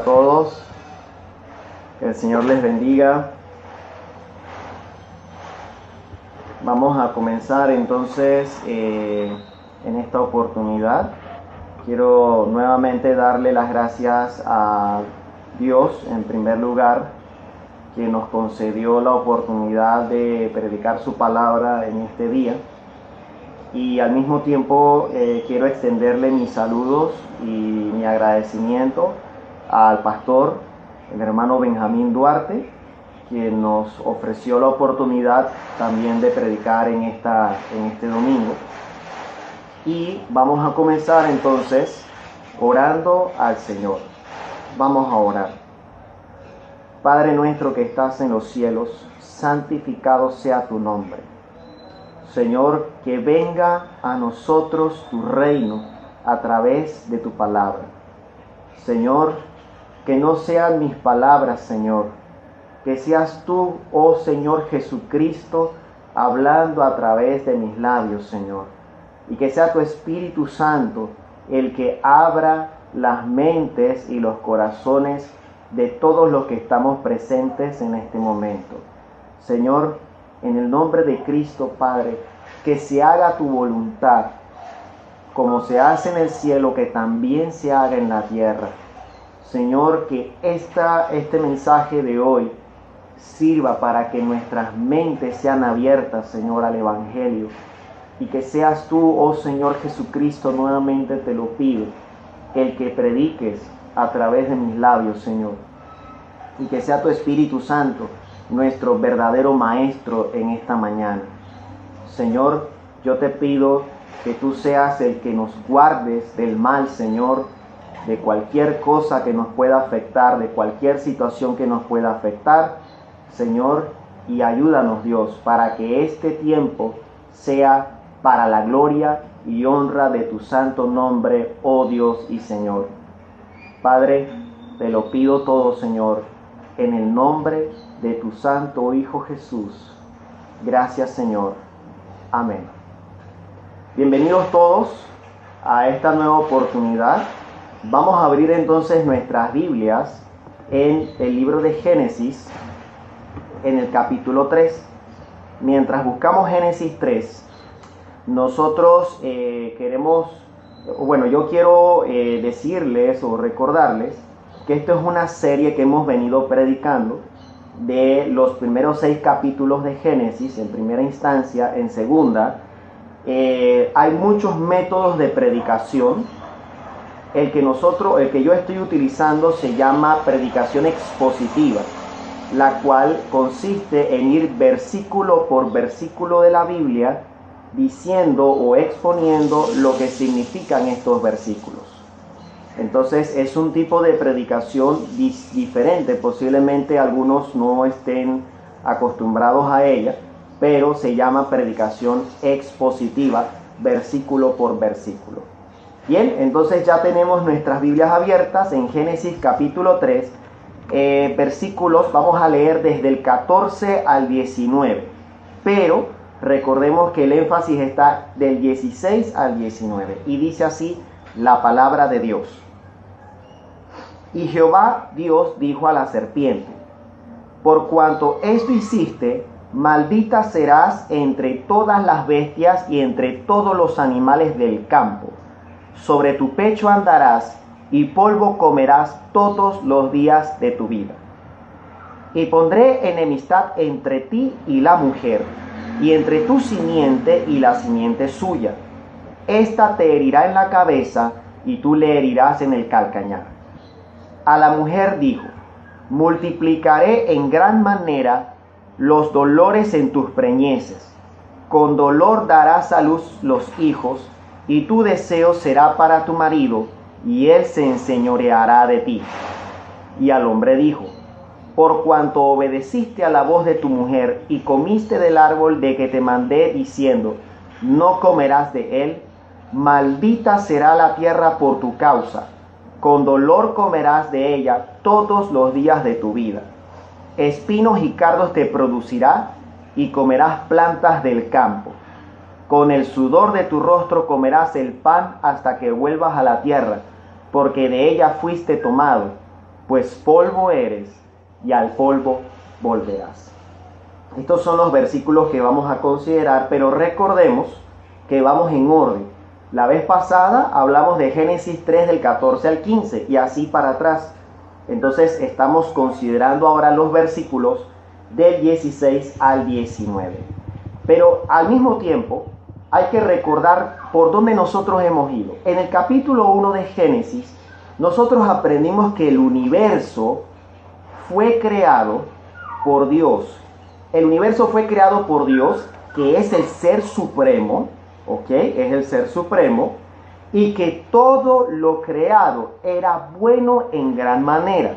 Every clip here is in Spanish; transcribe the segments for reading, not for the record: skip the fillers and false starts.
A todos, que el Señor les bendiga. Vamos a comenzar entonces en esta oportunidad. Quiero nuevamente darle las gracias a Dios en primer lugar, que nos concedió la oportunidad de predicar su palabra en este día. Y al mismo tiempo quiero extenderle mis saludos y mi agradecimiento al pastor, el hermano Benjamín Duarte, quien nos ofreció la oportunidad también de predicar en este domingo. Y vamos a comenzar entonces orando al Señor. Vamos a orar. Padre nuestro que estás en los cielos, santificado sea tu nombre. Señor, que venga a nosotros tu reino a través de tu palabra. Señor, que no sean mis palabras, Señor, que seas tú, oh Señor Jesucristo, hablando a través de mis labios, Señor, y que sea tu Espíritu Santo el que abra las mentes y los corazones de todos los que estamos presentes en este momento. Señor, en el nombre de Cristo, Padre, que se haga tu voluntad, como se hace en el cielo, que también se haga en la tierra. Señor, que este mensaje de hoy sirva para que nuestras mentes sean abiertas, Señor, al Evangelio. Y que seas tú, oh Señor Jesucristo, nuevamente te lo pido, el que prediques a través de mis labios, Señor. Y que sea tu Espíritu Santo nuestro verdadero maestro en esta mañana. Señor, yo te pido que tú seas el que nos guardes del mal, Señor, de cualquier cosa que nos pueda afectar, de cualquier situación que nos pueda afectar, Señor, y ayúdanos, Dios, para que este tiempo sea para la gloria y honra de tu santo nombre, oh Dios y Señor. Padre, te lo pido todo, Señor, en el nombre de tu santo Hijo Jesús. Gracias, Señor. Amén. Bienvenidos todos a esta nueva oportunidad. Vamos a abrir entonces nuestras Biblias en el libro de Génesis, en el capítulo 3. Mientras buscamos Génesis 3, nosotros yo quiero decirles o recordarles que esto es una serie que hemos venido predicando de los primeros 6 capítulos de Génesis, en primera instancia, en segunda. Hay muchos métodos de predicación. El que yo estoy utilizando se llama predicación expositiva, la cual consiste en ir versículo por versículo de la Biblia diciendo o exponiendo lo que significan estos versículos. Entonces es un tipo de predicación diferente, posiblemente algunos no estén acostumbrados a ella, pero se llama predicación expositiva, versículo por versículo. Bien, entonces ya tenemos nuestras Biblias abiertas en Génesis capítulo 3, versículos, vamos a leer desde el 14 al 19, pero recordemos que el énfasis está del 16 al 19, y dice así la palabra de Dios. Y Jehová Dios dijo a la serpiente: por cuanto esto hiciste, maldita serás entre todas las bestias y entre todos los animales del campo. Sobre tu pecho andarás, y polvo comerás todos los días de tu vida. Y pondré enemistad entre ti y la mujer, y entre tu simiente y la simiente suya. Esta te herirá en la cabeza, y tú le herirás en el calcañar. A la mujer dijo: multiplicaré en gran manera los dolores en tus preñeces. Con dolor darás a luz los hijos, y tu deseo será para tu marido, y él se enseñoreará de ti. Y al hombre dijo: por cuanto obedeciste a la voz de tu mujer, y comiste del árbol de que te mandé, diciendo: no comerás de él, maldita será la tierra por tu causa. Con dolor comerás de ella todos los días de tu vida. Espinos y cardos te producirá, y comerás plantas del campo. Con el sudor de tu rostro comerás el pan hasta que vuelvas a la tierra, porque de ella fuiste tomado, pues polvo eres y al polvo volverás. Estos son los versículos que vamos a considerar, pero recordemos que vamos en orden. La vez pasada hablamos de Génesis 3 del 14 al 15 y así para atrás. Entonces estamos considerando ahora los versículos del 16 al 19. Pero al mismo tiempo hay que recordar por dónde nosotros hemos ido. En el capítulo 1 de Génesis, nosotros aprendimos que el universo fue creado por Dios. El universo fue creado por Dios, que es el ser supremo, ¿ok? Es el ser supremo, y que todo lo creado era bueno en gran manera.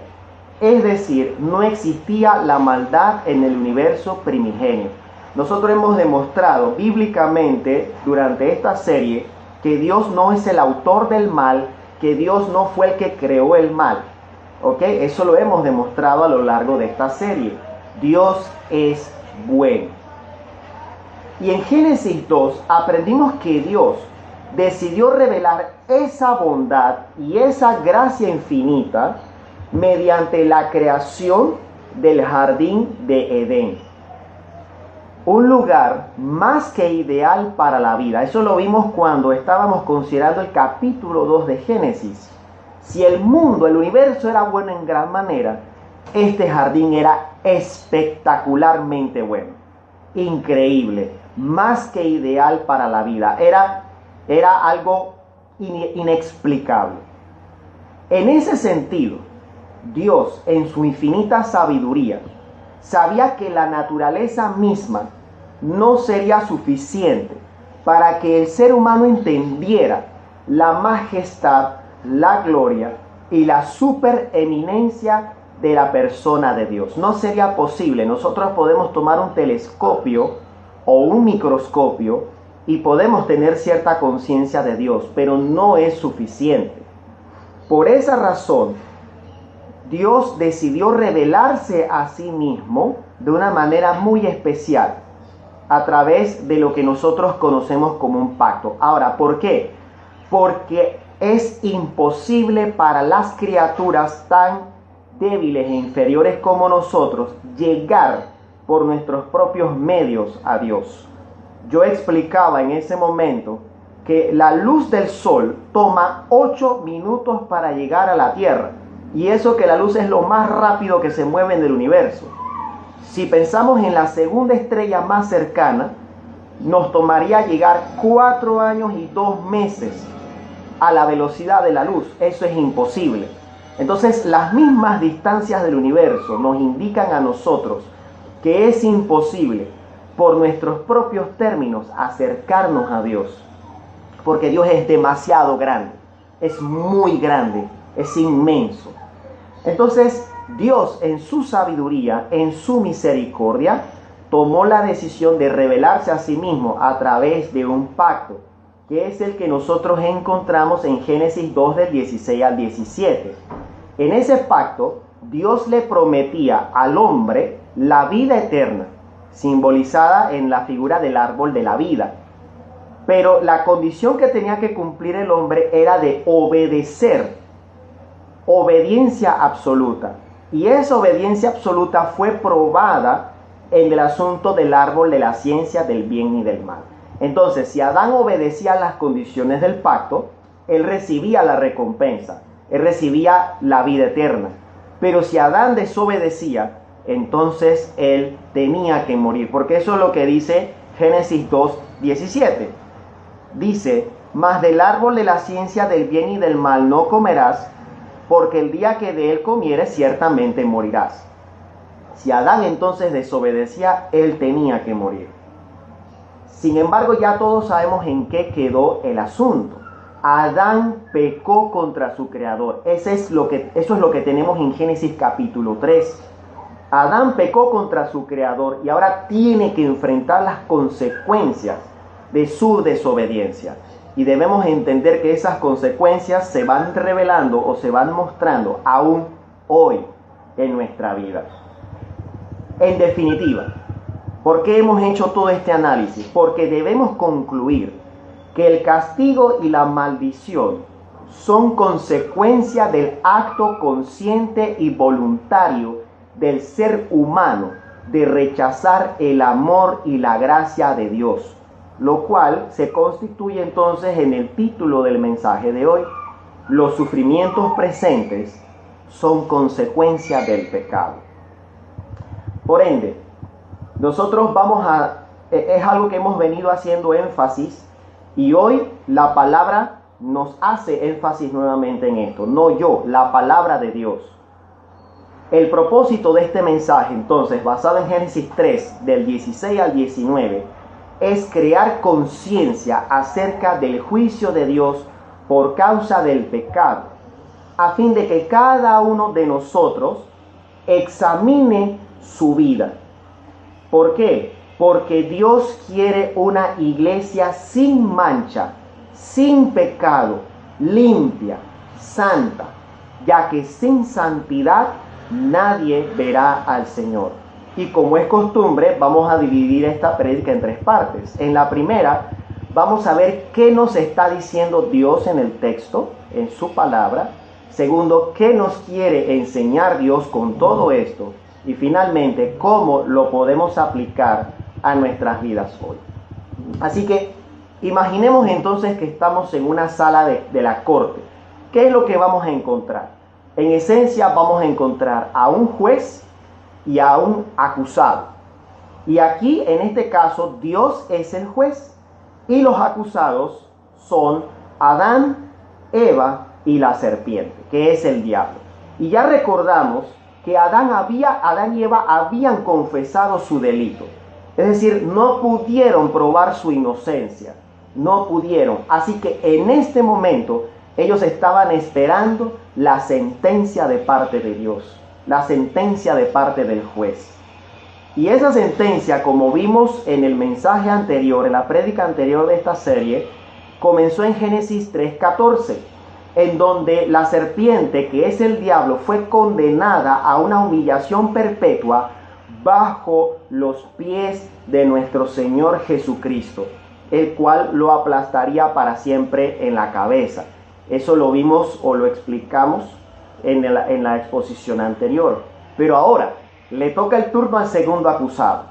Es decir, no existía la maldad en el universo primigenio. Nosotros hemos demostrado bíblicamente durante esta serie que Dios no es el autor del mal, que Dios no fue el que creó el mal. ¿Ok? Eso lo hemos demostrado a lo largo de esta serie. Dios es bueno. Y en Génesis 2 aprendimos que Dios decidió revelar esa bondad y esa gracia infinita mediante la creación del jardín de Edén. Un lugar más que ideal para la vida. Eso lo vimos cuando estábamos considerando el capítulo 2 de Génesis. Si el mundo, el universo era bueno en gran manera, este jardín era espectacularmente bueno, increíble, más que ideal para la vida. Era algo inexplicable. En ese sentido, Dios, en su infinita sabiduría, sabía que la naturaleza misma no sería suficiente para que el ser humano entendiera la majestad, la gloria y la supereminencia de la persona de Dios. No sería posible. Nosotros podemos tomar un telescopio o un microscopio y podemos tener cierta conciencia de Dios, pero no es suficiente. Por esa razón, Dios decidió revelarse a sí mismo de una manera muy especial a través de lo que nosotros conocemos como un pacto. Ahora, ¿por qué? Porque es imposible para las criaturas tan débiles e inferiores como nosotros llegar por nuestros propios medios a Dios. Yo explicaba en ese momento que la luz del sol toma 8 minutos para llegar a la Tierra. Y eso que la luz es lo más rápido que se mueve en el universo. Si pensamos en la segunda estrella más cercana, nos tomaría llegar 4 años y 2 meses a la velocidad de la luz. Eso es imposible. Entonces, las mismas distancias del universo nos indican a nosotros que es imposible, por nuestros propios términos, acercarnos a Dios. Porque Dios es demasiado grande, es muy grande, es inmenso. Entonces, Dios en su sabiduría, en su misericordia, tomó la decisión de revelarse a sí mismo a través de un pacto, que es el que nosotros encontramos en Génesis 2 del 16 al 17. En ese pacto, Dios le prometía al hombre la vida eterna, simbolizada en la figura del árbol de la vida. Pero la condición que tenía que cumplir el hombre era de obedecer. Obediencia absoluta. Y esa obediencia absoluta fue probada en el asunto del árbol de la ciencia del bien y del mal. Entonces, si Adán obedecía las condiciones del pacto, él recibía la recompensa, él recibía la vida eterna. Pero si Adán desobedecía, entonces él tenía que morir, porque eso es lo que dice Génesis 2:17. Dice: mas del árbol de la ciencia del bien y del mal no comerás, porque el día que de él comieres ciertamente morirás. Si Adán entonces desobedecía, él tenía que morir. Sin embargo, ya todos sabemos en qué quedó el asunto. Adán pecó contra su creador. Eso es lo que tenemos en Génesis capítulo 3. Adán pecó contra su creador y ahora tiene que enfrentar las consecuencias de su desobediencia. Y debemos entender que esas consecuencias se van revelando o se van mostrando aún hoy en nuestra vida. En definitiva, ¿por qué hemos hecho todo este análisis? Porque debemos concluir que el castigo y la maldición son consecuencia del acto consciente y voluntario del ser humano de rechazar el amor y la gracia de Dios, lo cual se constituye entonces en el título del mensaje de hoy. Los sufrimientos presentes son consecuencia del pecado. Por ende, nosotros es algo que hemos venido haciendo énfasis, y hoy la palabra nos hace énfasis nuevamente en esto, no yo, la palabra de Dios. El propósito de este mensaje, entonces, basado en Génesis 3, del 16 al 19, es crear conciencia acerca del juicio de Dios por causa del pecado, a fin de que cada uno de nosotros examine su vida. ¿Por qué? Porque Dios quiere una iglesia sin mancha, sin pecado, limpia, santa, ya que sin santidad nadie verá al Señor. Y como es costumbre, vamos a dividir esta prédica en 3 partes. En la primera, vamos a ver qué nos está diciendo Dios en el texto, en su palabra. Segundo, qué nos quiere enseñar Dios con todo esto. Y finalmente, cómo lo podemos aplicar a nuestras vidas hoy. Así que imaginemos entonces que estamos en una sala de la corte. ¿Qué es lo que vamos a encontrar? En esencia vamos a encontrar a un juez y a un acusado. Y aquí, en este caso, Dios es el juez y los acusados son Adán, Eva y la serpiente, que es el diablo. Y ya recordamos que Adán y Eva habían confesado su delito. Es decir, no pudieron probar su inocencia. No pudieron. Así que en este momento ellos estaban esperando la sentencia de parte de Dios, la sentencia de parte del juez. Y esa sentencia, como vimos en el mensaje anterior, en la prédica anterior de esta serie, comenzó en Génesis 3:14, en donde la serpiente, que es el diablo, fue condenada a una humillación perpetua bajo los pies de nuestro Señor Jesucristo, el cual lo aplastaría para siempre en la cabeza. Eso lo vimos o lo explicamos en la exposición anterior. Pero ahora le toca el turno al segundo acusado.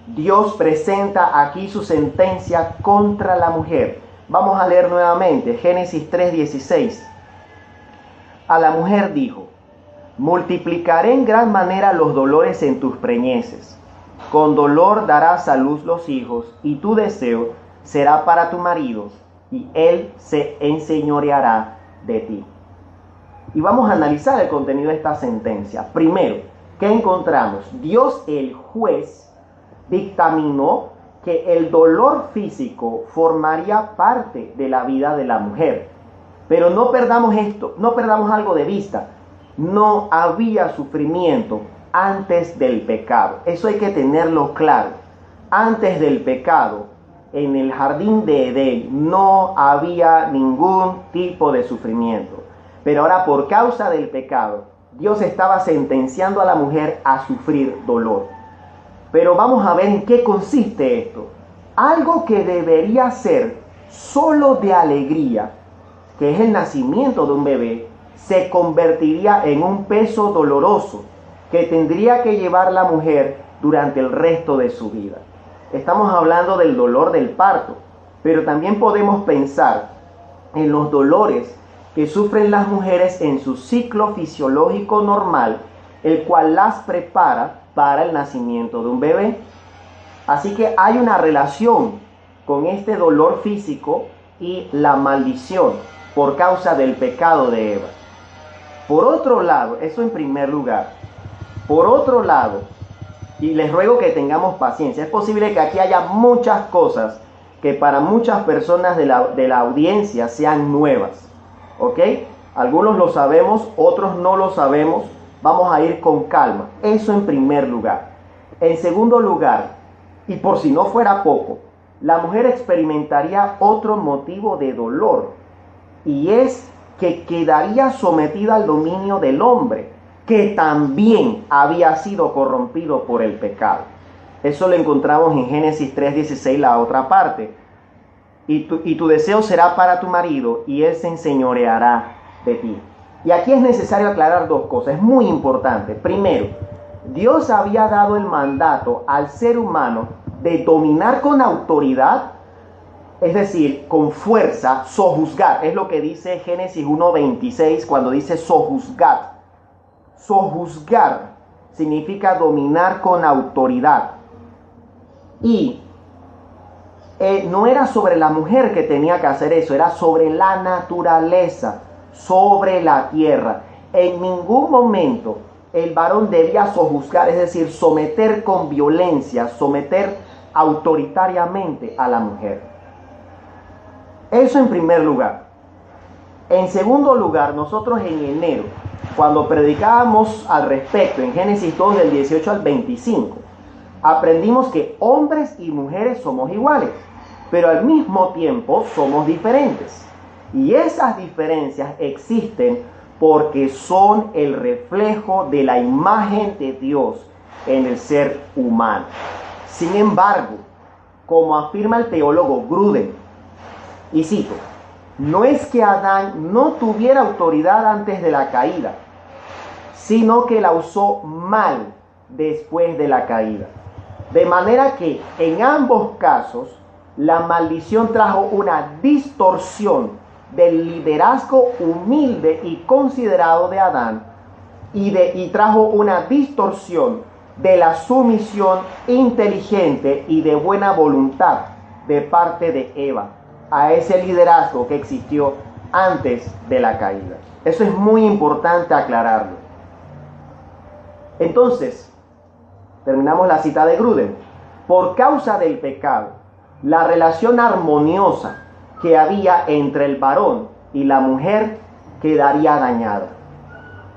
Dios presenta aquí su sentencia contra la mujer. Vamos a leer nuevamente Génesis 3:16. A la mujer dijo: multiplicaré en gran manera los dolores en tus preñeces. Con dolor darás a luz los hijos, y tu deseo será para tu marido, y él se enseñoreará de ti. Y vamos a analizar el contenido de esta sentencia. Primero, ¿qué encontramos? Dios, el juez, dictaminó que el dolor físico formaría parte de la vida de la mujer. Pero no perdamos esto, no perdamos algo de vista. No había sufrimiento antes del pecado. Eso hay que tenerlo claro. Antes del pecado, en el jardín de Edén, no había ningún tipo de sufrimiento. Pero ahora, por causa del pecado, Dios estaba sentenciando a la mujer a sufrir dolor. Pero vamos a ver en qué consiste esto. Algo que debería ser solo de alegría, que es el nacimiento de un bebé, se convertiría en un peso doloroso que tendría que llevar la mujer durante el resto de su vida. Estamos hablando del dolor del parto, pero también podemos pensar en los dolores que sufren las mujeres en su ciclo fisiológico normal, el cual las prepara para el nacimiento de un bebé. Así que hay una relación con este dolor físico y la maldición por causa del pecado de Eva. Por otro lado, eso en primer lugar. Por otro lado, y les ruego que tengamos paciencia, es posible que aquí haya muchas cosas que para muchas personas de la audiencia sean nuevas. ¿Ok? Algunos lo sabemos, otros no lo sabemos. Vamos a ir con calma. Eso en primer lugar. En segundo lugar, y por si no fuera poco, la mujer experimentaría otro motivo de dolor, y es que quedaría sometida al dominio del hombre, que también había sido corrompido por el pecado. Eso lo encontramos en Génesis 3:16, la otra parte. y tu deseo será para tu marido, y él se enseñoreará de ti. Y aquí es necesario aclarar dos cosas, es muy importante. Primero, Dios había dado el mandato al ser humano de dominar con autoridad, es decir, con fuerza, sojuzgar. Es lo que dice Génesis 1:26 cuando dice sojuzgar. Sojuzgar significa dominar con autoridad. Y no era sobre la mujer que tenía que hacer eso, era sobre la naturaleza, sobre la tierra. En ningún momento el varón debía sojuzgar, es decir, someter con violencia, someter autoritariamente a la mujer. Eso en primer lugar. En segundo lugar, nosotros en enero, cuando predicábamos al respecto, en Génesis 2 del 18 al 25, aprendimos que hombres y mujeres somos iguales, pero al mismo tiempo somos diferentes. Y esas diferencias existen porque son el reflejo de la imagen de Dios en el ser humano. Sin embargo, como afirma el teólogo Gruden, y cito, no es que Adán no tuviera autoridad antes de la caída, sino que la usó mal después de la caída. De manera que en ambos casos, la maldición trajo una distorsión del liderazgo humilde y considerado de Adán y trajo una distorsión de la sumisión inteligente y de buena voluntad de parte de Eva a ese liderazgo que existió antes de la caída. Eso es muy importante aclararlo. Entonces, terminamos la cita de Gruden. Por causa del pecado, la relación armoniosa que había entre el varón y la mujer quedaría dañada.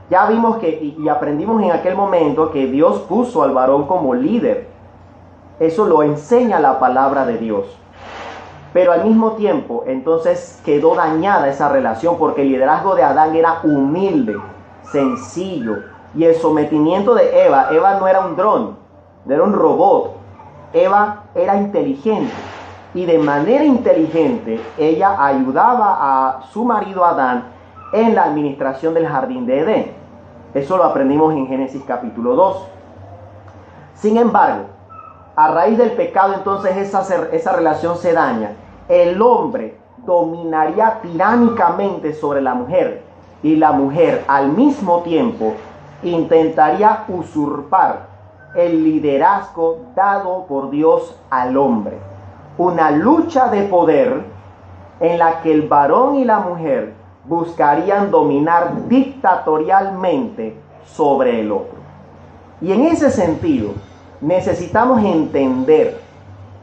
Ya vimos y aprendimos en aquel momento que Dios puso al varón como líder. Eso lo enseña la palabra de Dios. Pero al mismo tiempo, entonces quedó dañada esa relación porque el liderazgo de Adán era humilde, sencillo. Y el sometimiento de Eva no era un dron, no era un robot. Eva era inteligente. Y de manera inteligente, ella ayudaba a su marido Adán en la administración del jardín de Edén. Eso lo aprendimos en Génesis capítulo 2. Sin embargo, a raíz del pecado, entonces esa relación se daña. El hombre dominaría tiránicamente sobre la mujer y la mujer al mismo tiempo intentaría usurpar el liderazgo dado por Dios al hombre. Una lucha de poder en la que el varón y la mujer buscarían dominar dictatorialmente sobre el otro. Y en ese sentido, necesitamos entender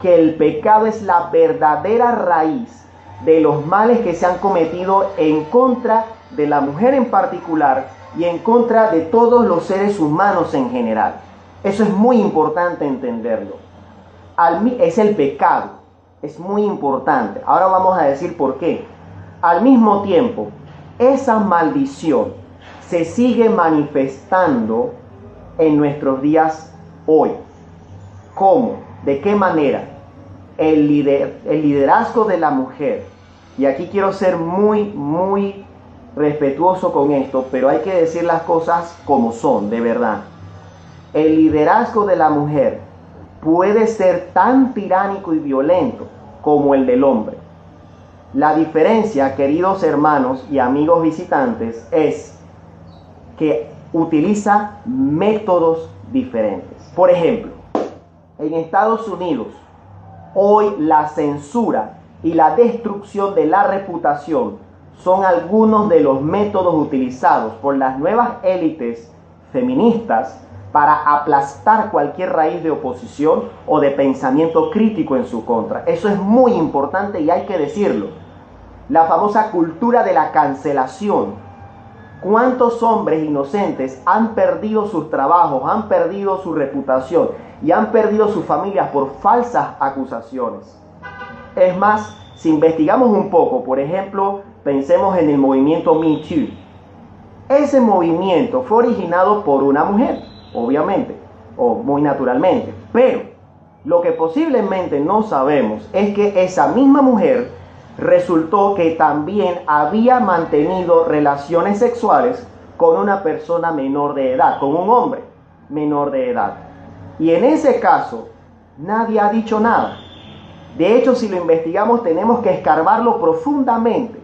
que el pecado es la verdadera raíz de los males que se han cometido en contra de la mujer en particular y en contra de todos los seres humanos en general. Eso es muy importante entenderlo. Es el pecado. Es muy importante. Ahora vamos a decir por qué. Al mismo tiempo, esa maldición se sigue manifestando en nuestros días hoy. ¿Cómo? ¿De qué manera? El liderazgo de la mujer, y aquí quiero ser muy respetuoso con esto, pero hay que decir las cosas como son, de verdad. El liderazgo de la mujer puede ser tan tiránico y violento como el del hombre. La diferencia, queridos hermanos y amigos visitantes, es que utiliza métodos diferentes. Por ejemplo, en Estados Unidos, hoy la censura y la destrucción de la reputación son algunos de los métodos utilizados por las nuevas élites feministas para aplastar cualquier raíz de oposición o de pensamiento crítico en su contra. Eso es muy importante y hay que decirlo. La famosa cultura de la cancelación. ¿Cuántos hombres inocentes han perdido sus trabajos, han perdido su reputación y han perdido sus familias por falsas acusaciones? Es más, si investigamos un poco, por ejemplo, pensemos en el movimiento Me Too. Ese movimiento fue originado por una mujer, obviamente, o muy naturalmente, pero Lo que posiblemente no sabemos es que esa misma mujer resultó que también había mantenido relaciones sexuales con una persona menor de edad, con un hombre menor de edad. Y en ese caso, nadie ha dicho nada. De hecho, si lo investigamos, tenemos que escarbarlo profundamente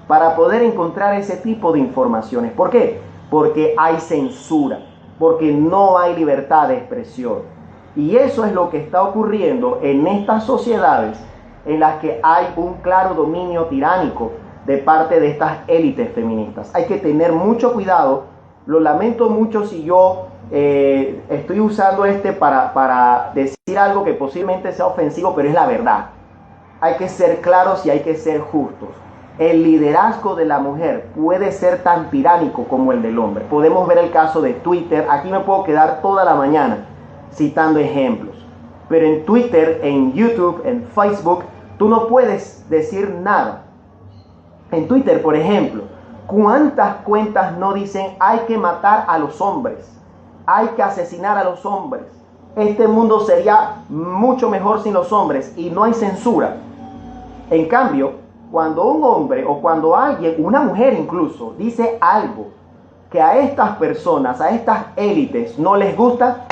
para poder encontrar ese tipo de informaciones. ¿Por qué? Porque hay censura, porque no hay libertad de expresión. Y eso es lo que está ocurriendo en estas sociedades en las que hay un claro dominio tiránico de parte de estas élites feministas. Hay que tener mucho cuidado. Lo lamento mucho si yo estoy usando para decir algo que posiblemente sea ofensivo, pero es la verdad. Hay que ser claros y hay que ser justos. El liderazgo de la mujer puede ser tan tiránico como el del hombre. Podemos ver el caso de Twitter. Aquí me puedo quedar toda la mañana citando ejemplos. Pero en Twitter, en YouTube, en Facebook, tú no puedes decir nada. En Twitter, por ejemplo, ¿cuántas cuentas no dicen hay que matar a los hombres? Hay que asesinar a los hombres. Este mundo sería mucho mejor sin los hombres y no hay censura. En cambio, cuando un hombre o cuando alguien, una mujer incluso, dice algo que a estas personas, a estas élites no les gusta,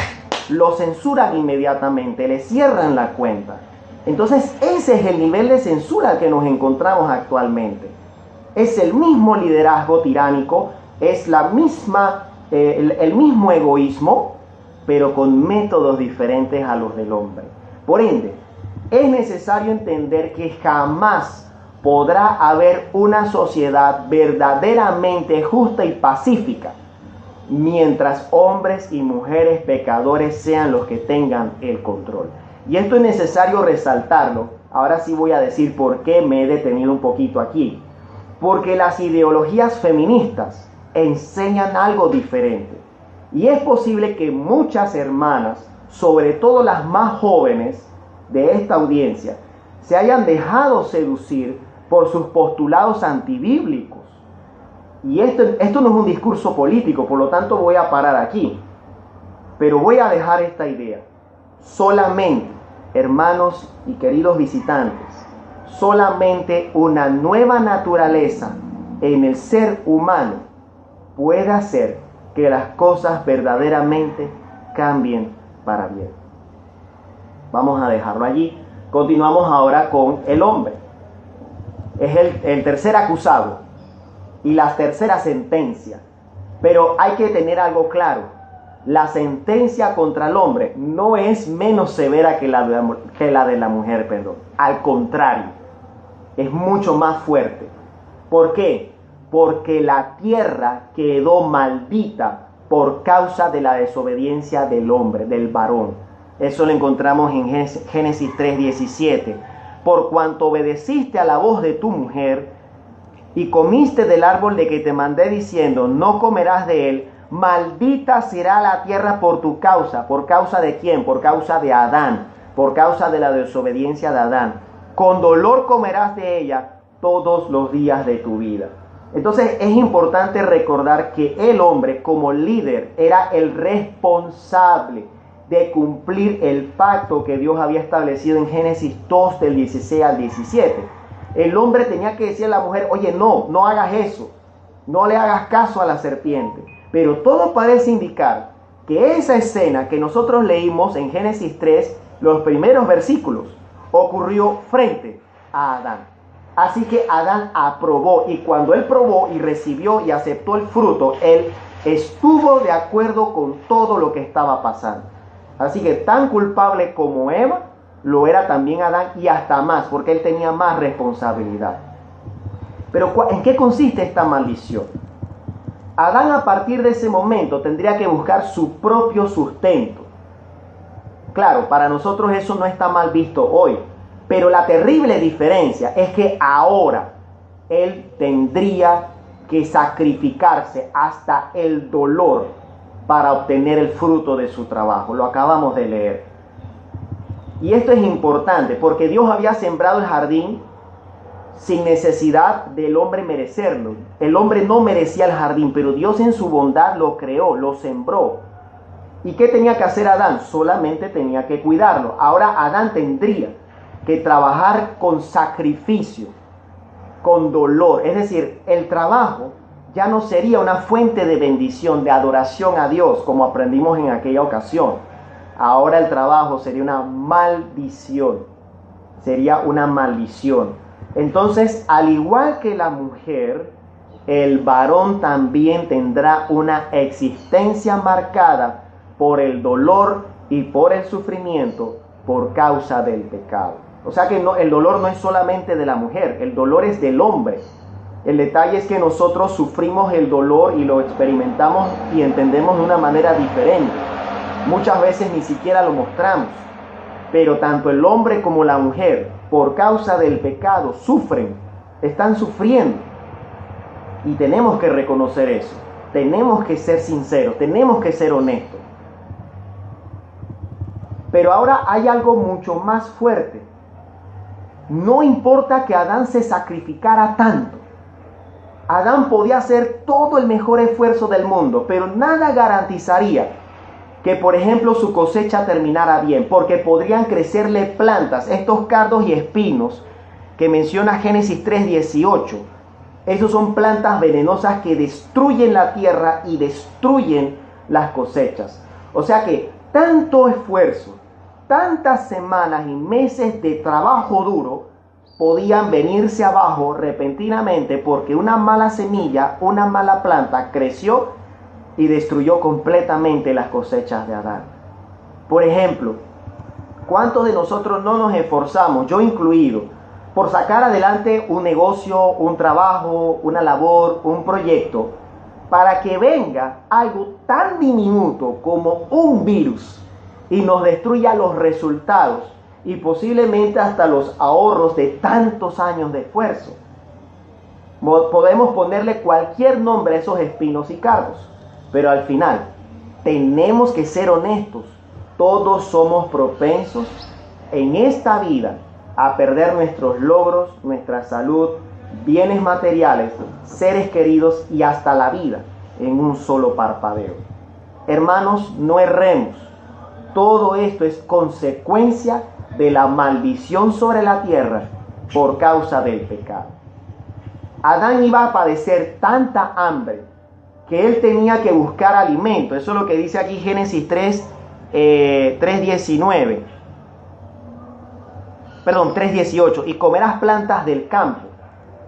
lo censuran inmediatamente, le cierran la cuenta. Entonces ese es el nivel de censura al que nos encontramos actualmente. Es el mismo liderazgo tiránico, es la misma, el mismo egoísmo, pero con métodos diferentes a los del hombre. Por ende, es necesario entender que jamás podrá haber una sociedad verdaderamente justa y pacífica mientras hombres y mujeres pecadores sean los que tengan el control. Y esto es necesario resaltarlo. Ahora sí voy a decir por qué me he detenido un poquito aquí. Porque las ideologías feministas enseñan algo diferente. Y es posible que muchas hermanas, sobre todo las más jóvenes de esta audiencia, se hayan dejado seducir por sus postulados antibíblicos. Y esto no es un discurso político, por lo tanto voy a parar aquí. Pero voy a dejar esta idea. Solamente, hermanos y queridos visitantes, solamente una nueva naturaleza en el ser humano puede hacer que las cosas verdaderamente cambien para bien. Vamos a dejarlo allí. Continuamos ahora con el hombre. Es el tercer acusado y la tercera sentencia. Pero hay que tener algo claro. La sentencia contra el hombre no es menos severa que la de la mujer, perdón. Al contrario, es mucho más fuerte. ¿Por qué? Porque la tierra quedó maldita por causa de la desobediencia del hombre, del varón. Eso lo encontramos en Génesis 3:17. Por cuanto obedeciste a la voz de tu mujer y comiste del árbol de que te mandé diciendo, no comerás de él, maldita será la tierra por tu causa. ¿Por causa de quién? Por causa de Adán, por causa de la desobediencia de Adán. Con dolor comerás de ella todos los días de tu vida. Entonces es importante recordar que el hombre como líder era el responsable de cumplir el pacto que Dios había establecido en Génesis 2 del 16 al 17. El hombre tenía que decir a la mujer, oye, no hagas eso, no le hagas caso a la serpiente. Pero todo parece indicar que esa escena que nosotros leímos en Génesis 3, los primeros versículos, ocurrió frente a Adán. Así que Adán aprobó, y cuando él probó y recibió y aceptó el fruto, él estuvo de acuerdo con todo lo que estaba pasando. Así que tan culpable como Eva, lo era también Adán, y hasta más, porque él tenía más responsabilidad. Pero ¿en qué consiste esta maldición? Adán a partir de ese momento tendría que buscar su propio sustento. Claro, para nosotros eso no está mal visto hoy, pero la terrible diferencia es que ahora él tendría que sacrificarse hasta el dolor para obtener el fruto de su trabajo. Lo acabamos de leer. Y esto es importante porque Dios había sembrado el jardín sin necesidad del hombre merecerlo. El hombre no merecía el jardín, pero Dios en su bondad lo creó, lo sembró. ¿Y qué tenía que hacer Adán? Solamente tenía que cuidarlo. Ahora Adán tendría que trabajar con sacrificio, con dolor. Es decir, el trabajo ya no sería una fuente de bendición, de adoración a Dios, como aprendimos en aquella ocasión. Ahora el trabajo sería una maldición. Sería una maldición. Entonces, al igual que la mujer, el varón también tendrá una existencia marcada por el dolor y por el sufrimiento por causa del pecado. O sea que el dolor no es solamente de la mujer, el dolor es del hombre. El detalle es que nosotros sufrimos el dolor y lo experimentamos y entendemos de una manera diferente. Muchas veces ni siquiera lo mostramos, pero tanto el hombre como la mujer, por causa del pecado, sufren, están sufriendo. Y tenemos que reconocer eso, tenemos que ser sinceros, tenemos que ser honestos. Pero ahora hay algo mucho más fuerte. No importa que Adán se sacrificara tanto. Adán podía hacer todo el mejor esfuerzo del mundo, pero nada garantizaría que, por ejemplo, su cosecha terminara bien, porque podrían crecerle plantas, estos cardos y espinos que menciona Génesis 3:18. Esos son plantas venenosas que destruyen la tierra y destruyen las cosechas. O sea que tanto esfuerzo, tantas semanas y meses de trabajo duro podían venirse abajo repentinamente porque una mala semilla, una mala planta creció y destruyó completamente las cosechas de Adán. Por ejemplo, ¿cuántos de nosotros no nos esforzamos, yo incluido, por sacar adelante un negocio, un trabajo, una labor, un proyecto, para que venga algo tan diminuto como un virus y nos destruya los resultados y posiblemente hasta los ahorros de tantos años de esfuerzo? Podemos ponerle cualquier nombre a esos espinos y cardos, pero al final tenemos que ser honestos. Todos somos propensos en esta vida a perder nuestros logros, nuestra salud, bienes materiales, seres queridos y hasta la vida en un solo parpadeo. Hermanos, no erremos. Todo esto es consecuencia de la maldición sobre la tierra por causa del pecado. Adán iba a padecer tanta hambre que él tenía que buscar alimento. Eso es lo que dice aquí Génesis 3:18. Y comerás plantas del campo.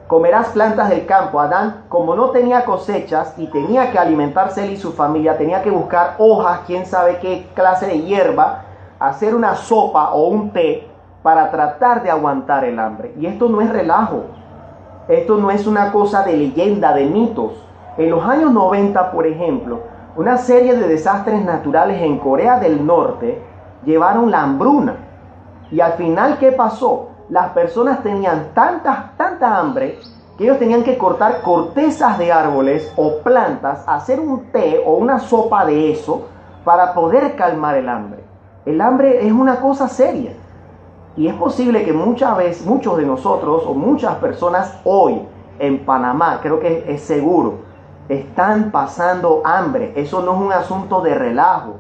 Comerás plantas del campo. Adán, como no tenía cosechas y tenía que alimentarse él y su familia, tenía que buscar hojas, quién sabe qué clase de hierba, hacer una sopa o un té para tratar de aguantar el hambre. Y esto no es relajo. Esto no es una cosa de leyenda, de mitos. En los años 90, por ejemplo, una serie de desastres naturales en Corea del Norte llevaron la hambruna. Y al final, ¿qué pasó? Las personas tenían tanta hambre que ellos tenían que cortar cortezas de árboles o plantas, hacer un té o una sopa de eso para poder calmar el hambre. El hambre es una cosa seria. Y es posible que muchos de nosotros o muchas personas hoy en Panamá, creo que es seguro, están pasando hambre. Eso no es un asunto de relajo,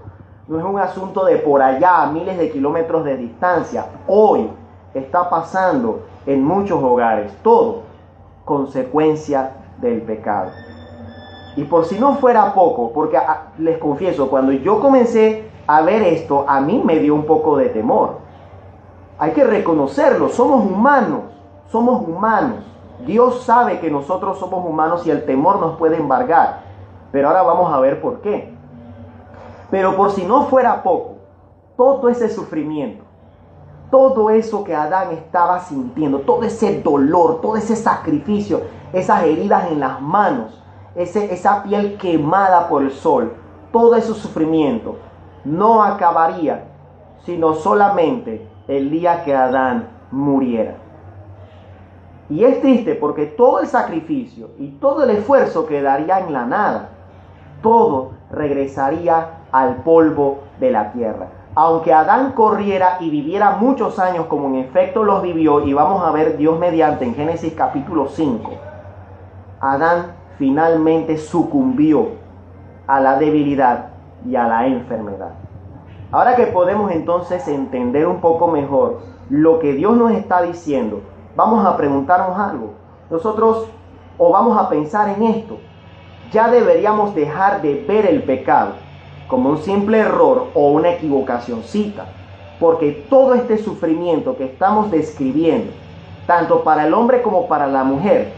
no es un asunto de por allá, a miles de kilómetros de distancia. Hoy está pasando en muchos hogares, todo consecuencia del pecado. Y por si no fuera poco, porque les confieso, cuando yo comencé a ver esto, a mí me dio un poco de temor. Hay que reconocerlo, somos humanos. Dios sabe que nosotros somos humanos y el temor nos puede embargar. Pero ahora vamos a ver por qué. Pero por si no fuera poco, todo ese sufrimiento, todo eso que Adán estaba sintiendo, todo ese dolor, todo ese sacrificio, esas heridas en las manos, esa piel quemada por el sol, todo ese sufrimiento no acabaría sino solamente el día que Adán muriera. Y es triste porque todo el sacrificio y todo el esfuerzo quedaría en la nada. Todo regresaría al polvo de la tierra. Aunque Adán corriera y viviera muchos años como en efecto los vivió, y vamos a ver Dios mediante en Génesis capítulo 5, Adán finalmente sucumbió a la debilidad y a la enfermedad. Ahora que podemos entonces entender un poco mejor lo que Dios nos está diciendo, vamos a preguntarnos algo. Nosotros, o vamos a pensar en esto, ya deberíamos dejar de ver el pecado como un simple error o una equivocacioncita, porque todo este sufrimiento que estamos describiendo, tanto para el hombre como para la mujer,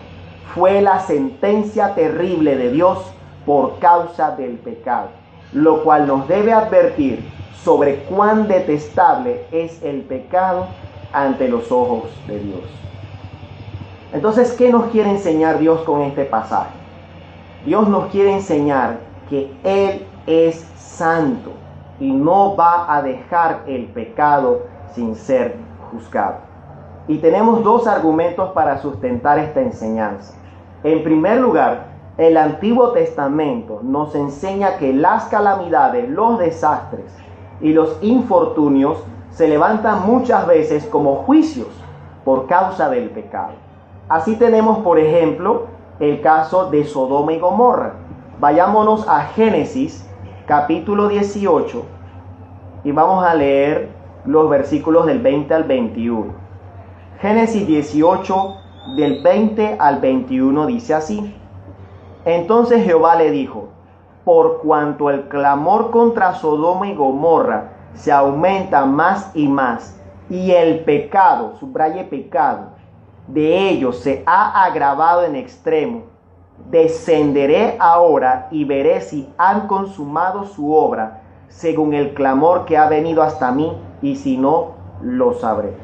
fue la sentencia terrible de Dios por causa del pecado, lo cual nos debe advertir sobre cuán detestable es el pecado ante los ojos de Dios. Entonces, ¿qué nos quiere enseñar Dios con este pasaje? Dios nos quiere enseñar que Él es santo y no va a dejar el pecado sin ser juzgado. Y tenemos dos argumentos para sustentar esta enseñanza. En primer lugar, el Antiguo Testamento nos enseña que las calamidades, los desastres y los infortunios se levantan muchas veces como juicios por causa del pecado. Así tenemos, por ejemplo, el caso de Sodoma y Gomorra. Vayámonos a Génesis capítulo 18 y vamos a leer los versículos del 20 al 21. Génesis 18 del 20 al 21 dice así: Entonces Jehová le dijo: por cuanto el clamor contra Sodoma y Gomorra se aumenta más y más, y el pecado, subraye pecado, de ellos se ha agravado en extremo, descenderé ahora y veré si han consumado su obra según el clamor que ha venido hasta mí, y si no, lo sabré.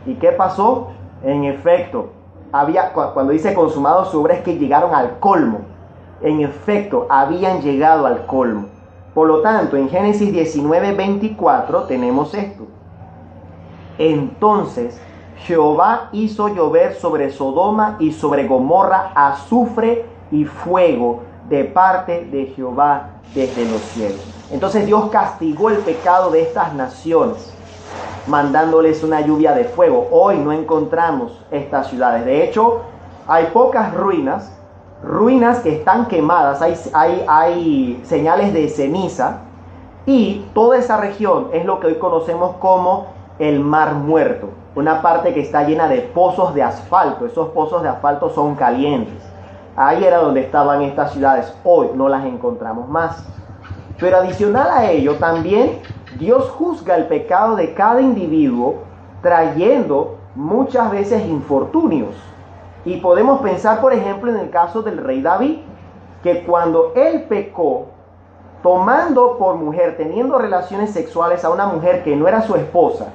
¿Y qué pasó? En efecto, cuando dice consumado su obra, es que llegaron al colmo. En efecto, habían llegado al colmo. Por lo tanto, en Génesis 19:24 tenemos esto: Entonces Jehová hizo llover sobre Sodoma y sobre Gomorra azufre y fuego de parte de Jehová desde los cielos. Entonces Dios castigó el pecado de estas naciones, mandándoles una lluvia de fuego. Hoy no encontramos estas ciudades. De hecho, hay pocas ruinas que están quemadas, hay señales de ceniza, y toda esa región es lo que hoy conocemos como el Mar Muerto, una parte que está llena de pozos de asfalto. Esos pozos de asfalto son calientes. Ahí era donde estaban estas ciudades. Hoy no las encontramos más. Pero adicional a ello, también Dios juzga el pecado de cada individuo, trayendo muchas veces infortunios. Y podemos pensar, por ejemplo, en el caso del rey David, que cuando él pecó, tomando por mujer, teniendo relaciones sexuales a una mujer que no era su esposa,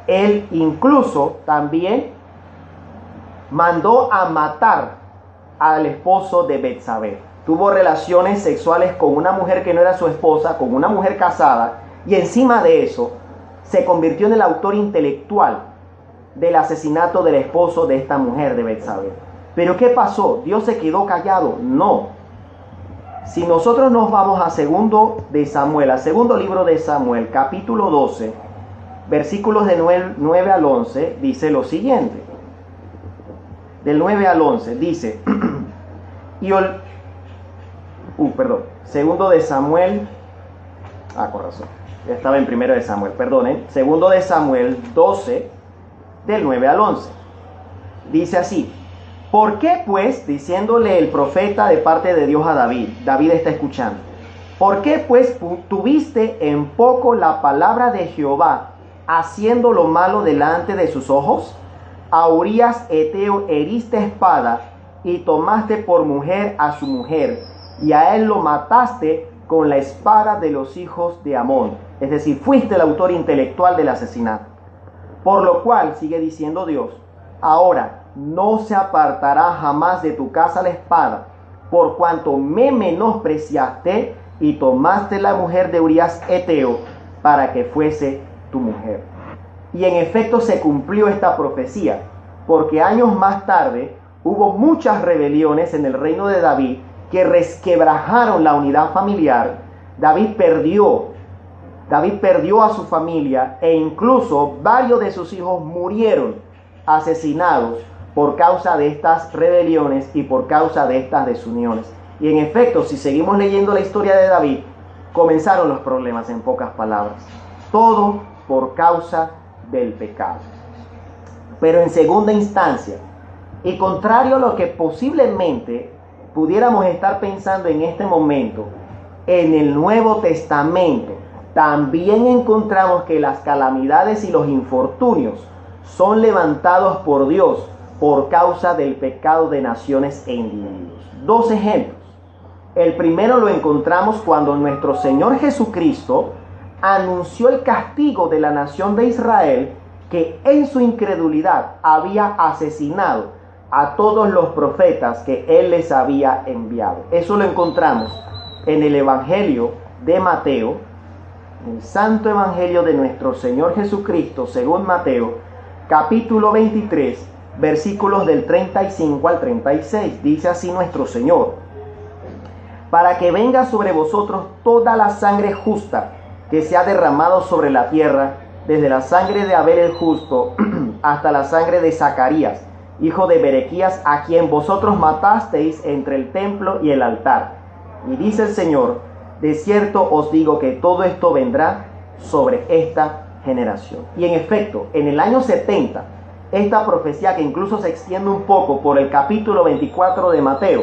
él incluso también mandó a matar al esposo de Betsabé. Tuvo relaciones sexuales con una mujer que no era su esposa, con una mujer casada, y encima de eso se convirtió en el autor intelectual del asesinato del esposo de esta mujer de Betsabé. ¿Pero qué pasó? ¿Dios se quedó callado? No. Si nosotros nos vamos a segundo libro de Samuel, capítulo 12, versículos de 9 al 11, dice lo siguiente. Del 9 al 11 dice, segundo de Samuel, corazón, ya estaba en primero de Samuel, perdonen, segundo de Samuel 12, del 9 al 11, dice así: ¿por qué pues, diciéndole el profeta de parte de Dios a David está escuchando, ¿por qué pues tuviste en poco la palabra de Jehová, haciendo lo malo delante de sus ojos? A Urías Eteo heriste espada y tomaste por mujer a su mujer, y a él lo mataste con la espada de los hijos de Amón. Es decir, fuiste el autor intelectual del asesinato. Por lo cual, sigue diciendo Dios, ahora no se apartará jamás de tu casa la espada, por cuanto me menospreciaste y tomaste la mujer de Urías Eteo para que fuese tu mujer. Y en efecto se cumplió esta profecía, porque años más tarde hubo muchas rebeliones en el reino de David que resquebrajaron la unidad familiar. David perdió a su familia, e incluso varios de sus hijos murieron asesinados por causa de estas rebeliones y por causa de estas desuniones. Y en efecto, si seguimos leyendo la historia de David, comenzaron los problemas, en pocas palabras. Todo por causa del pecado. Pero en segunda instancia, y contrario a lo que posiblemente pudiéramos estar pensando en este momento, en el Nuevo Testamento también encontramos que las calamidades y los infortunios son levantados por Dios por causa del pecado de naciones e individuos. Dos ejemplos. El primero lo encontramos cuando nuestro Señor Jesucristo anunció el castigo de la nación de Israel, que en su incredulidad había asesinado a todos los profetas que Él les había enviado. Eso lo encontramos en el Evangelio de Mateo, el Santo Evangelio de nuestro Señor Jesucristo según Mateo, capítulo 23, versículos del 35 al 36. Dice así nuestro Señor: para que venga sobre vosotros toda la sangre justa que se ha derramado sobre la tierra, desde la sangre de Abel el justo hasta la sangre de Zacarías, hijo de Berequías, a quien vosotros matasteis entre el templo y el altar. Y dice el Señor: de cierto os digo que todo esto vendrá sobre esta generación. Y en efecto, en el año 70, esta profecía, que incluso se extiende un poco por el capítulo 24 de Mateo,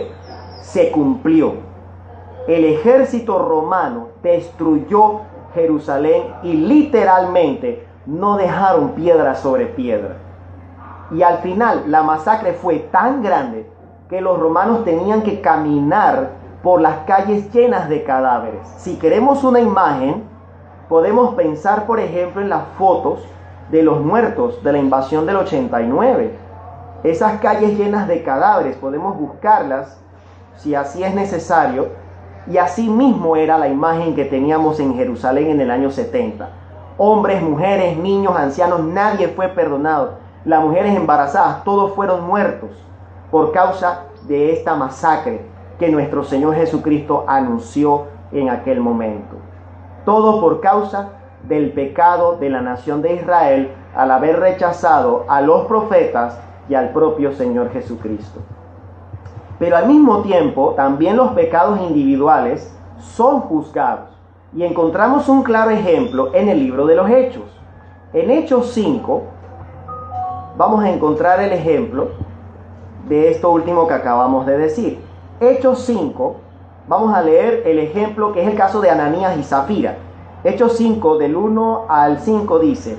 se cumplió. El ejército romano destruyó Jerusalén y literalmente no dejaron piedra sobre piedra. Y al final la masacre fue tan grande que los romanos tenían que caminar por las calles llenas de cadáveres. Si queremos una imagen, podemos pensar, por ejemplo, en las fotos de los muertos de la invasión del 89. Esas calles llenas de cadáveres, podemos buscarlas si así es necesario. Y así mismo era la imagen que teníamos en Jerusalén en el año 70. Hombres, mujeres, niños, ancianos, nadie fue perdonado. Las mujeres embarazadas, todos fueron muertos por causa de esta masacre que nuestro Señor Jesucristo anunció en aquel momento. Todo por causa del pecado de la nación de Israel al haber rechazado a los profetas y al propio Señor Jesucristo. Pero al mismo tiempo, también los pecados individuales son juzgados. Y encontramos un claro ejemplo en el libro de los Hechos. En Hechos 5, vamos a encontrar el ejemplo de esto último que acabamos de decir. Hechos 5, vamos a leer el ejemplo que es el caso de Ananías y Zafira. Hechos 5, del 1 al 5 dice: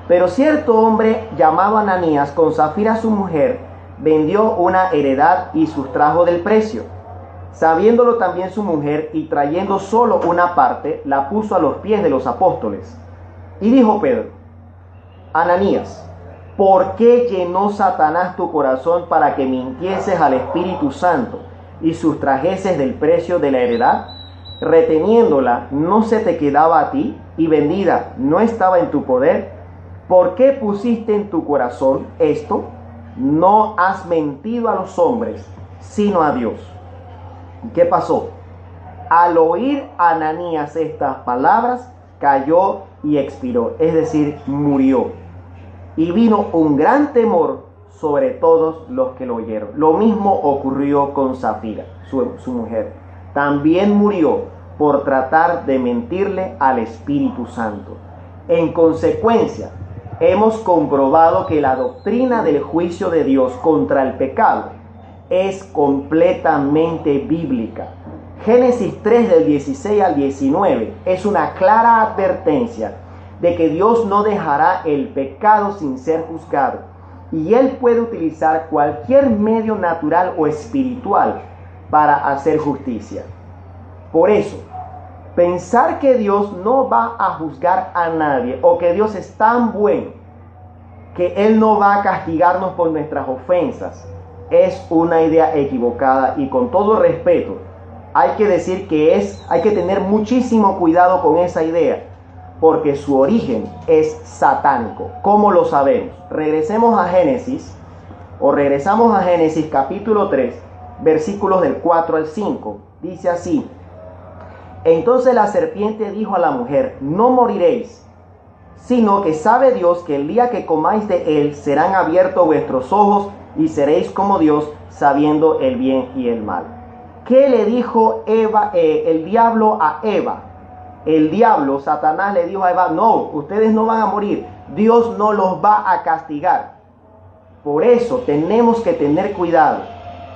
pero cierto hombre llamado Ananías, con Zafira su mujer, vendió una heredad y sustrajo del precio. Sabiéndolo también su mujer, y trayendo solo una parte, la puso a los pies de los apóstoles. Y dijo Pedro: Ananías, ¿por qué llenó Satanás tu corazón para que mintieses al Espíritu Santo y sustrajeses del precio de la heredad? Reteniéndola, ¿no se te quedaba a ti? Y vendida, ¿no estaba en tu poder? ¿Por qué pusiste en tu corazón esto? No has mentido a los hombres, sino a Dios. ¿Qué pasó? Al oír Ananías estas palabras, cayó y expiró, es decir, murió. Y vino un gran temor sobre todos los que lo oyeron. Lo mismo ocurrió con Zafira, su mujer. También murió por tratar de mentirle al Espíritu Santo. En consecuencia, hemos comprobado que la doctrina del juicio de Dios contra el pecado es completamente bíblica. Génesis 3 del 16 al 19 es una clara advertencia de que Dios no dejará el pecado sin ser juzgado, y Él puede utilizar cualquier medio natural o espiritual para hacer justicia. Por eso, pensar que Dios no va a juzgar a nadie, o que Dios es tan bueno que Él no va a castigarnos por nuestras ofensas, es una idea equivocada. Y con todo respeto, hay que decir que hay que tener muchísimo cuidado con esa idea, porque su origen es satánico. ¿Cómo lo sabemos? Regresamos a Génesis capítulo 3, versículos del 4 al 5. Dice así: entonces la serpiente dijo a la mujer: no moriréis, sino que sabe Dios que el día que comáis de él serán abiertos vuestros ojos y seréis como Dios, sabiendo el bien y el mal. ¿Qué le dijo el diablo a Eva? El diablo, Satanás, le dijo a Eva, no, ustedes no van a morir, Dios no los va a castigar. Por eso tenemos que tener cuidado.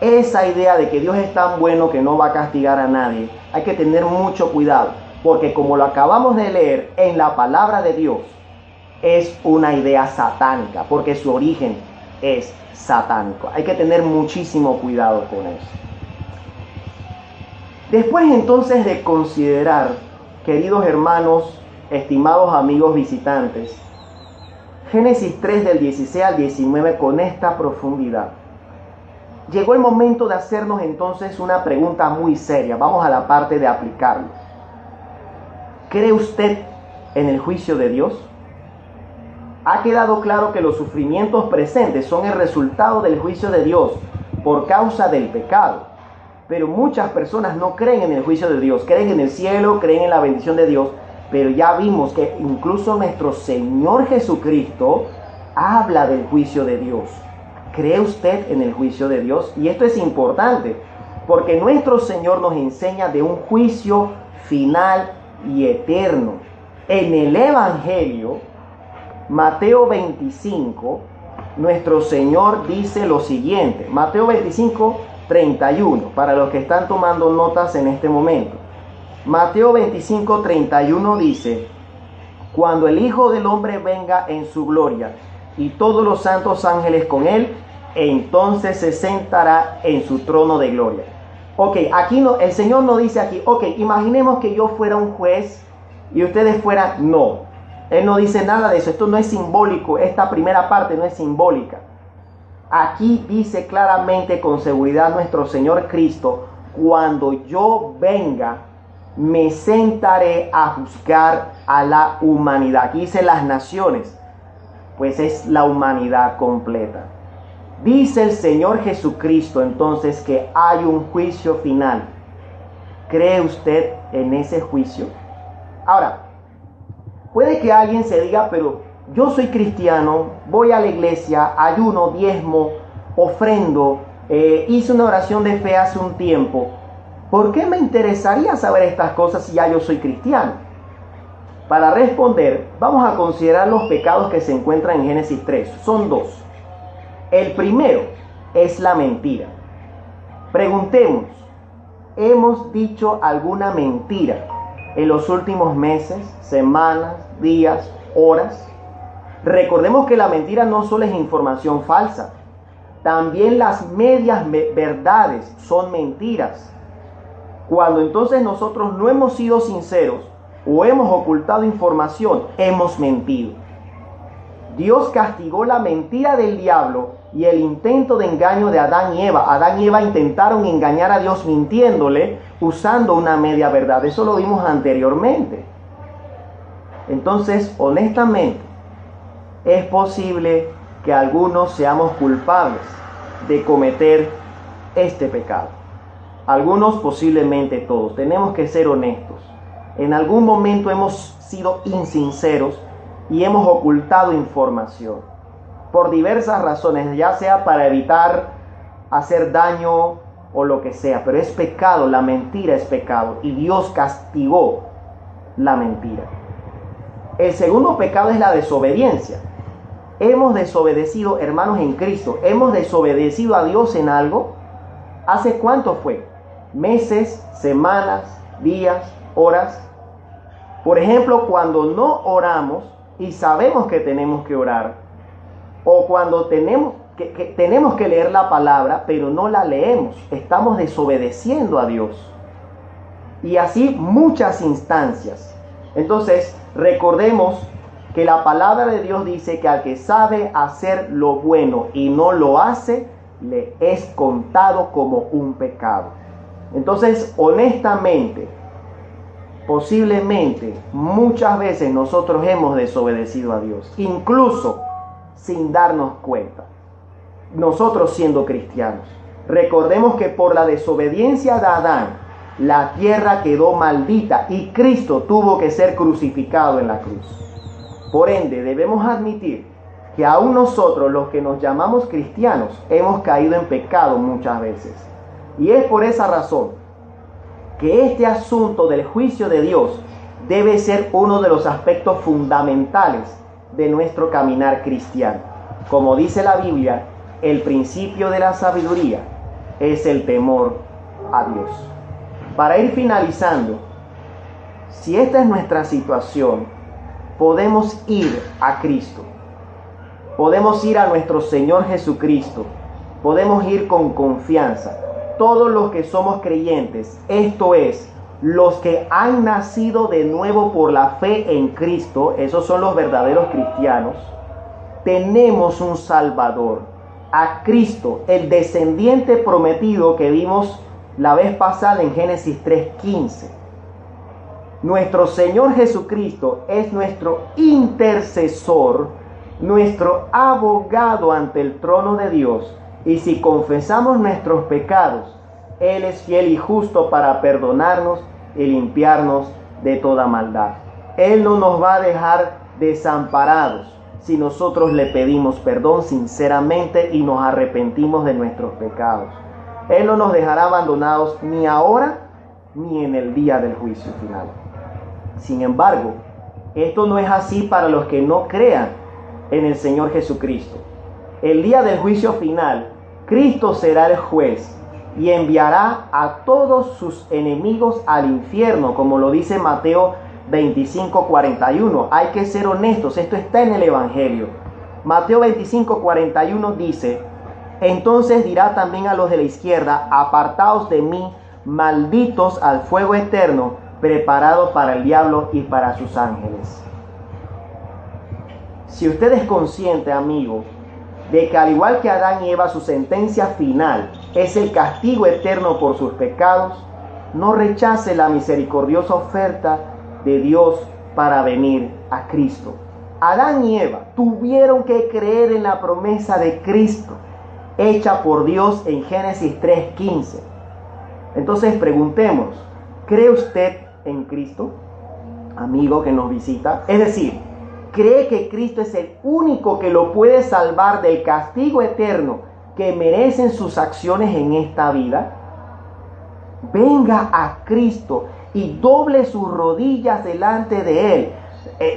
Esa idea de que Dios es tan bueno que no va a castigar a nadie, hay que tener mucho cuidado, porque como lo acabamos de leer en la palabra de Dios, es una idea satánica, porque su origen es satánico. Hay que tener muchísimo cuidado con eso. Después entonces de considerar, queridos hermanos, estimados amigos visitantes, Génesis 3 del 16 al 19 con esta profundidad, llegó el momento de hacernos entonces una pregunta muy seria. Vamos a la parte de aplicarlo. ¿Cree usted en el juicio de Dios? Ha quedado claro que los sufrimientos presentes son el resultado del juicio de Dios por causa del pecado. Pero muchas personas no creen en el juicio de Dios, creen en el cielo, creen en la bendición de Dios, pero ya vimos que incluso nuestro Señor Jesucristo habla del juicio de Dios. ¿Cree usted en el juicio de Dios? Y esto es importante, porque nuestro Señor nos enseña de un juicio final y eterno. En el Evangelio, Mateo 25, nuestro Señor dice lo siguiente. Mateo 25, 31, para los que están tomando notas en este momento. Mateo 25, 31 dice: cuando el Hijo del Hombre venga en su gloria y todos los santos ángeles con él, entonces se sentará en su trono de gloria. Ok, aquí no, el Señor no dice aquí, ok, imaginemos que yo fuera un juez y ustedes fueran, no. Él no dice nada de eso, esto no es simbólico, esta primera parte no es simbólica. Aquí dice claramente con seguridad nuestro Señor Cristo: cuando yo venga, me sentaré a juzgar a la humanidad. Aquí dice las naciones, pues es la humanidad completa. Dice el Señor Jesucristo entonces que hay un juicio final. ¿Cree usted en ese juicio? Ahora, puede que alguien se diga, pero yo soy cristiano, voy a la iglesia, ayuno, diezmo, ofrendo, hice una oración de fe hace un tiempo. ¿Por qué me interesaría saber estas cosas si ya yo soy cristiano? Para responder, vamos a considerar los pecados que se encuentran en Génesis 3. Son dos. El primero es la mentira. Preguntemos, ¿hemos dicho alguna mentira en los últimos meses, semanas, días, horas? Recordemos que la mentira no solo es información falsa, también las medias verdades son mentiras. Cuando entonces nosotros no hemos sido sinceros o hemos ocultado información, hemos mentido. Dios castigó la mentira del diablo y el intento de engaño de Adán y Eva. Adán y Eva intentaron engañar a Dios mintiéndole, usando una media verdad. Eso lo vimos anteriormente. Entonces, honestamente, es posible que algunos seamos culpables de cometer este pecado. Algunos, posiblemente todos. Tenemos que ser honestos. En algún momento hemos sido insinceros y hemos ocultado información por diversas razones, ya sea para evitar hacer daño o lo que sea, pero es pecado, la mentira es pecado y Dios castigó la mentira. El segundo pecado es la desobediencia. Hemos desobedecido, hermanos en Cristo, hemos desobedecido a Dios en algo. ¿Hace cuánto fue? Meses, semanas, días, horas. Por ejemplo, cuando no oramos y sabemos que tenemos que orar, o cuando tenemos que leer la palabra, pero no la leemos, estamos desobedeciendo a Dios. Y así muchas instancias. Entonces, recordemos que la palabra de Dios dice que al que sabe hacer lo bueno y no lo hace, le es contado como un pecado. Entonces, honestamente, posiblemente muchas veces nosotros hemos desobedecido a Dios, incluso sin darnos cuenta, nosotros siendo cristianos. Recordemos que por la desobediencia de Adán, la tierra quedó maldita y Cristo tuvo que ser crucificado en la cruz. Por ende, debemos admitir que aún nosotros, los que nos llamamos cristianos, hemos caído en pecado muchas veces. Y es por esa razón que este asunto del juicio de Dios debe ser uno de los aspectos fundamentales de nuestro caminar cristiano. Como dice la Biblia, el principio de la sabiduría es el temor a Dios. Para ir finalizando, si esta es nuestra situación, podemos ir a Cristo. Podemos ir a nuestro Señor Jesucristo. Podemos ir con confianza. Todos los que somos creyentes, esto es, los que han nacido de nuevo por la fe en Cristo, esos son los verdaderos cristianos, tenemos un Salvador, a Cristo, el descendiente prometido que vimos la vez pasada en Génesis 3:15. Nuestro Señor Jesucristo es nuestro intercesor, nuestro abogado ante el trono de Dios. Y si confesamos nuestros pecados, Él es fiel y justo para perdonarnos y limpiarnos de toda maldad. Él no nos va a dejar desamparados si nosotros le pedimos perdón sinceramente y nos arrepentimos de nuestros pecados. Él no nos dejará abandonados ni ahora ni en el día del juicio final. Sin embargo, esto no es así para los que no crean en el Señor Jesucristo. El día del juicio final, Cristo será el juez y enviará a todos sus enemigos al infierno, como lo dice Mateo 25:41. Hay que ser honestos, esto está en el Evangelio. Mateo 25:41 dice: entonces dirá también a los de la izquierda, apartaos de mí, malditos, al fuego eterno, preparado para el diablo y para sus ángeles. Si usted es consciente, amigo, de que al igual que Adán y Eva, su sentencia final es el castigo eterno por sus pecados, no rechace la misericordiosa oferta de Dios para venir a Cristo. Adán y Eva tuvieron que creer en la promesa de Cristo, hecha por Dios en Génesis 3:15. Entonces preguntémonos, ¿cree usted en Cristo, amigo que nos visita? Es decir, ¿cree que Cristo es el único que lo puede salvar del castigo eterno que merecen sus acciones en esta vida? Venga a Cristo y doble sus rodillas delante de Él.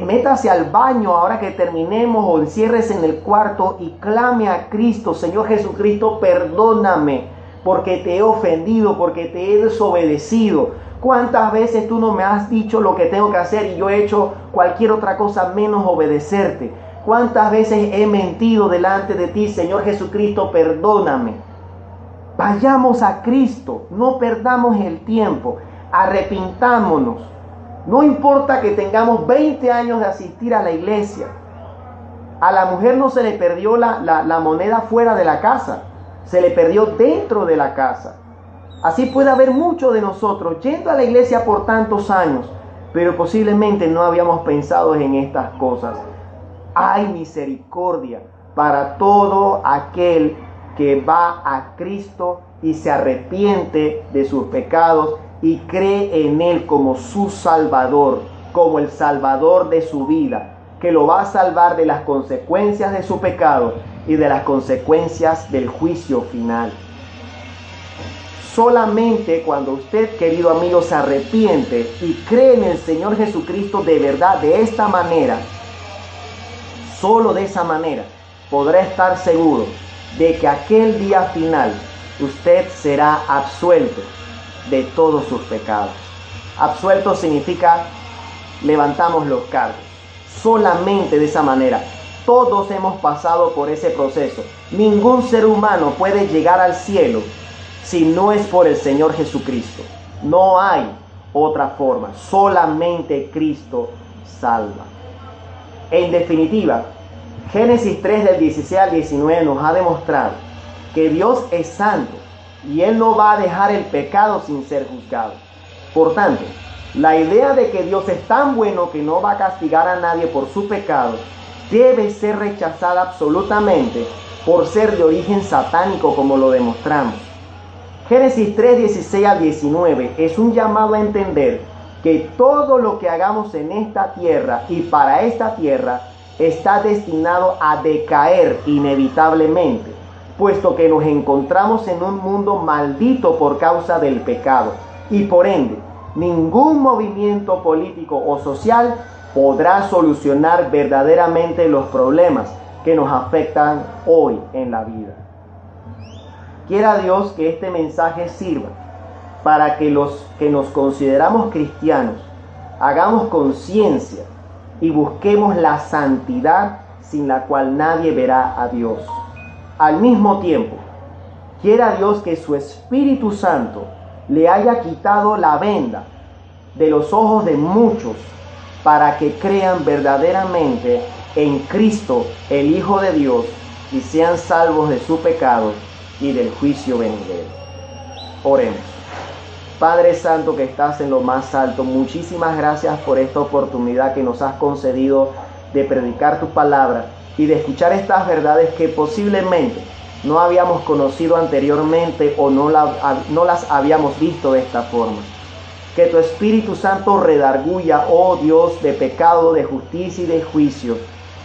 Métase al baño ahora que terminemos o enciérrese en el cuarto y clame a Cristo: Señor Jesucristo, perdóname porque te he ofendido, porque te he desobedecido. ¿Cuántas veces tú no me has dicho lo que tengo que hacer y yo he hecho cualquier otra cosa menos obedecerte? ¿Cuántas veces he mentido delante de ti? Señor Jesucristo, perdóname. Vayamos a Cristo, no perdamos el tiempo, arrepintámonos. No importa que tengamos 20 años de asistir a la iglesia. A la mujer no se le perdió la moneda fuera de la casa, se le perdió dentro de la casa. Así puede haber muchos de nosotros yendo a la iglesia por tantos años, pero posiblemente no habíamos pensado en estas cosas. Hay misericordia para todo aquel que va a Cristo y se arrepiente de sus pecados y cree en Él como su Salvador, como el Salvador de su vida, que lo va a salvar de las consecuencias de su pecado y de las consecuencias del juicio final. Solamente cuando usted, querido amigo, se arrepiente y cree en el Señor Jesucristo de verdad, de esta manera, solo de esa manera, podrá estar seguro de que aquel día final usted será absuelto de todos sus pecados. Absuelto significa levantamos los cargos. Solamente de esa manera. Todos hemos pasado por ese proceso. Ningún ser humano puede llegar al cielo si no es por el Señor Jesucristo. No hay otra forma. Solamente Cristo salva. En definitiva, Génesis 3 del 16 al 19 nos ha demostrado que Dios es santo y Él no va a dejar el pecado sin ser juzgado. Por tanto, la idea de que Dios es tan bueno que no va a castigar a nadie por su pecado debe ser rechazada absolutamente por ser de origen satánico, como lo demostramos. Génesis 3, 16 al 19 es un llamado a entender que todo lo que hagamos en esta tierra y para esta tierra está destinado a decaer inevitablemente, puesto que nos encontramos en un mundo maldito por causa del pecado. Y por ende, Ningún movimiento político o social podrá solucionar verdaderamente los problemas que nos afectan hoy en la vida. Quiera Dios que este mensaje sirva para que los que nos consideramos cristianos hagamos conciencia y busquemos la santidad sin la cual nadie verá a Dios. Al mismo tiempo, quiera Dios que su Espíritu Santo le haya quitado la venda de los ojos de muchos para que crean verdaderamente en Cristo, el Hijo de Dios, y sean salvos de su pecado y del juicio venidero. Oremos. Padre Santo que estás en lo más alto, muchísimas gracias por esta oportunidad que nos has concedido de predicar tu palabra y de escuchar estas verdades que posiblemente no habíamos conocido anteriormente o no las habíamos visto de esta forma. Que tu Espíritu Santo redarguya, oh Dios, de pecado, de justicia y de juicio,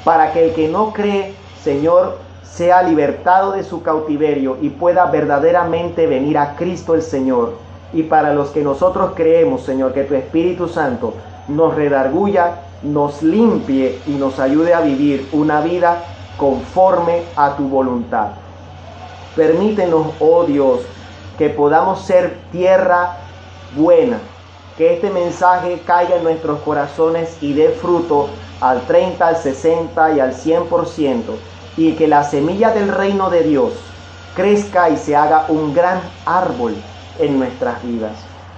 para que el que no cree, Señor, sea libertado de su cautiverio y pueda verdaderamente venir a Cristo el Señor. Y para los que nosotros creemos, Señor, que tu Espíritu Santo nos redarguya, nos limpie y nos ayude a vivir una vida conforme a tu voluntad. Permítenos, oh Dios, que podamos ser tierra buena, que este mensaje caiga en nuestros corazones y dé fruto al 30, al 60 y al 100%, y que la semilla del reino de Dios crezca y se haga un gran árbol en nuestras vidas.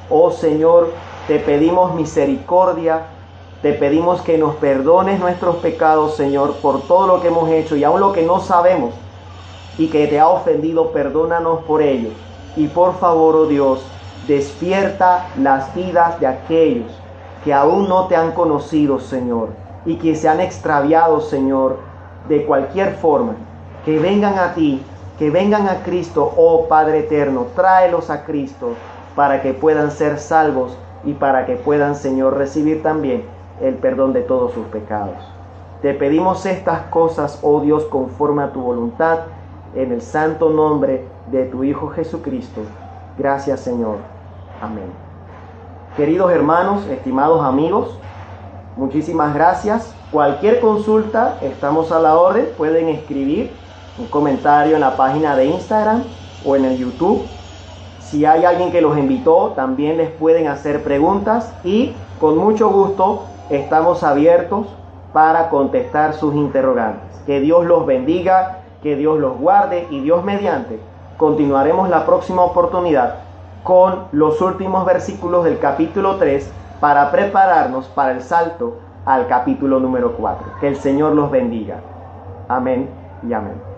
Oh Señor, te pedimos misericordia, te pedimos que nos perdones nuestros pecados, Señor, por todo lo que hemos hecho y aun lo que no sabemos y que te ha ofendido, perdónanos por ello. Y por favor, oh Dios, despierta las vidas de aquellos que aún no te han conocido, Señor, y que se han extraviado, Señor, de cualquier forma. Que vengan a ti, que vengan a Cristo, oh Padre eterno, tráelos a Cristo para que puedan ser salvos y para que puedan, Señor, recibir también el perdón de todos sus pecados. Te pedimos estas cosas, oh Dios, conforme a tu voluntad, en el santo nombre de tu Hijo Jesucristo. Gracias, Señor. Amén. Queridos hermanos, estimados amigos, muchísimas gracias. Cualquier consulta, estamos a la orden. Pueden escribir un comentario en la página de Instagram o en el YouTube. Si hay alguien que los invitó, también les pueden hacer preguntas y con mucho gusto estamos abiertos para contestar sus interrogantes. Que Dios los bendiga, que Dios los guarde y Dios mediante continuaremos la próxima oportunidad con los últimos versículos del capítulo 3 para prepararnos para el salto al capítulo número 4. Que el Señor los bendiga. Amén y amén.